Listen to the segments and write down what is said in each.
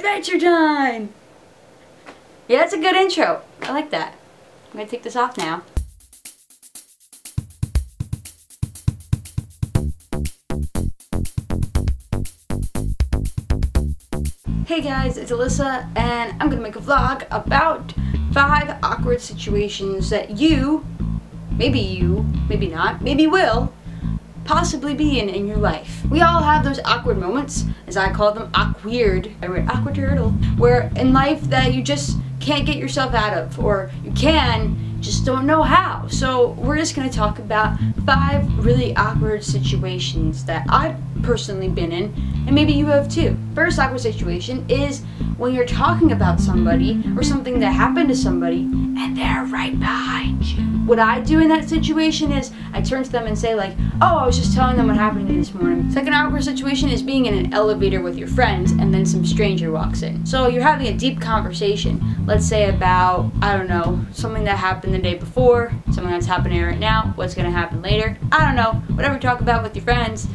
Adventure time! Yeah, that's a good intro. I like that. I'm gonna take this off now. Hey guys, it's Alyssa, and I'm gonna make a vlog about 5 awkward situations that you, maybe not, maybe will, possibly be in your life. We all have those awkward moments, as I call them, awkward turtle, where in life that you just can't get yourself out of, or you can, just don't know how. So we're just gonna talk about 5 really awkward situations that I've personally been in, and maybe you have too. First awkward situation is when you're talking about somebody or something that happened to somebody and they're right behind you. What I do in that situation is I turn to them and say like, oh, I was just telling them what happened to me this morning. Second awkward situation is being in an elevator with your friends and then some stranger walks in. So you're having a deep conversation, let's say about, I don't know, something that happened the day before, something that's happening right now, what's gonna happen later, I don't know, whatever you talk about with your friends.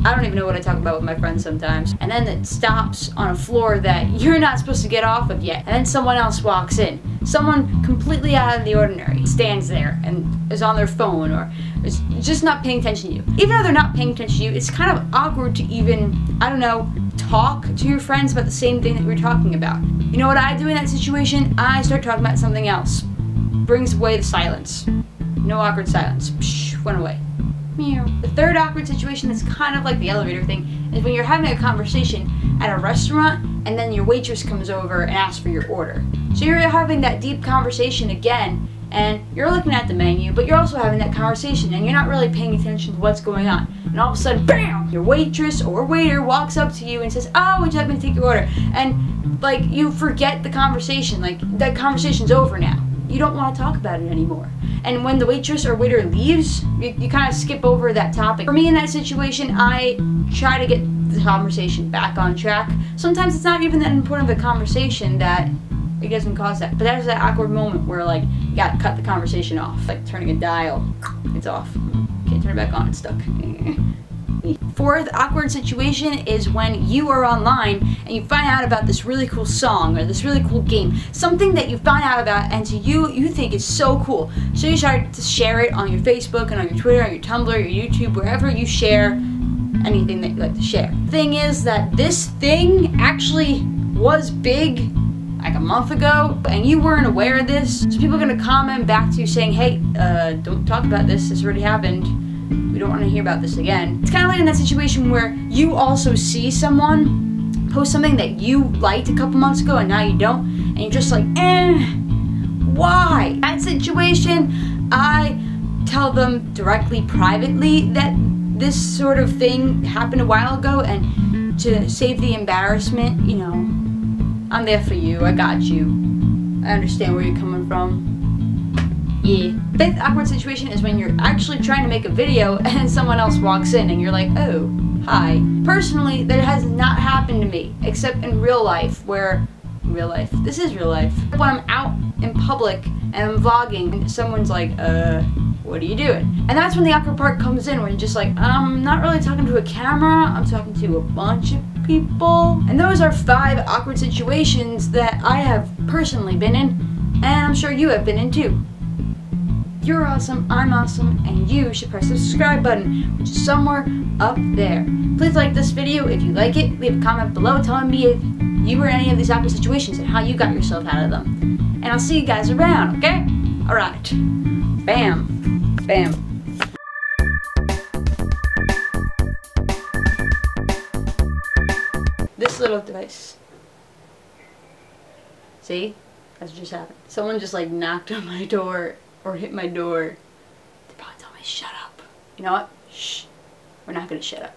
I don't even know what I talk about with my friends sometimes. And then it stops on a floor that you're not supposed to get off of yet. And then someone else walks in. Someone completely out of the ordinary stands there and is on their phone or is just not paying attention to you. Even though they're not paying attention to you, it's kind of awkward to even, I don't know, talk to your friends about the same thing that we're talking about. You know what I do in that situation? I start talking about something else. Brings away the silence. No awkward silence. Psh, went away. Meow. The third awkward situation that's kind of like the elevator thing is when you're having a conversation at a restaurant and then your waitress comes over and asks for your order. So you're having that deep conversation again and you're looking at the menu, but you're also having that conversation and you're not really paying attention to what's going on. And all of a sudden, BAM! Your waitress or waiter walks up to you and says, oh, would you like me to take your order? And like you forget the conversation, like that conversation's over now. You don't want to talk about it anymore. And when the waitress or waiter leaves, you kind of skip over that topic. For me in that situation, I try to get the conversation back on track. Sometimes it's not even that important of a conversation that it doesn't cause that. But there's that awkward moment where like, you gotta cut the conversation off. Like turning a dial, it's off. Can't turn it back on, it's stuck. Fourth awkward situation is when you are online and you find out about this really cool song or this really cool game. Something that you find out about and to you think is so cool. So you start to share it on your Facebook and on your Twitter, on your Tumblr, your YouTube, wherever you share anything that you like to share. The thing is that this thing actually was big like a month ago and you weren't aware of this. So people are gonna comment back to you saying, hey, don't talk about this, this already happened. We don't want to hear about this again. It's kind of like in that situation where you also see someone post something that you liked a couple months ago and now you don't, and you're just like, why? That situation, I tell them directly, privately, that this sort of thing happened a while ago, and to save the embarrassment, you know, I'm there for you, I got you, I understand where you're coming from. Yeah. Fifth awkward situation is when you're actually trying to make a video and someone else walks in and you're like, oh, hi. Personally, that has not happened to me, except in real life, where, this is real life. When I'm out in public and I'm vlogging and someone's like, what are you doing? And that's when the awkward part comes in, where you're just like, I'm not really talking to a camera, I'm talking to a bunch of people. And those are 5 awkward situations that I have personally been in, and I'm sure you have been in too. You're awesome, I'm awesome, and you should press the subscribe button, which is somewhere up there. Please like this video if you like it. Leave a comment below telling me if you were in any of these awkward situations and how you got yourself out of them. And I'll see you guys around, okay? Alright. Bam. Bam. This little device. See? That's what just happened. Someone just like knocked on my door. Or hit my door. They probably tell me, shut up. You know what? Shh. We're not gonna shut up.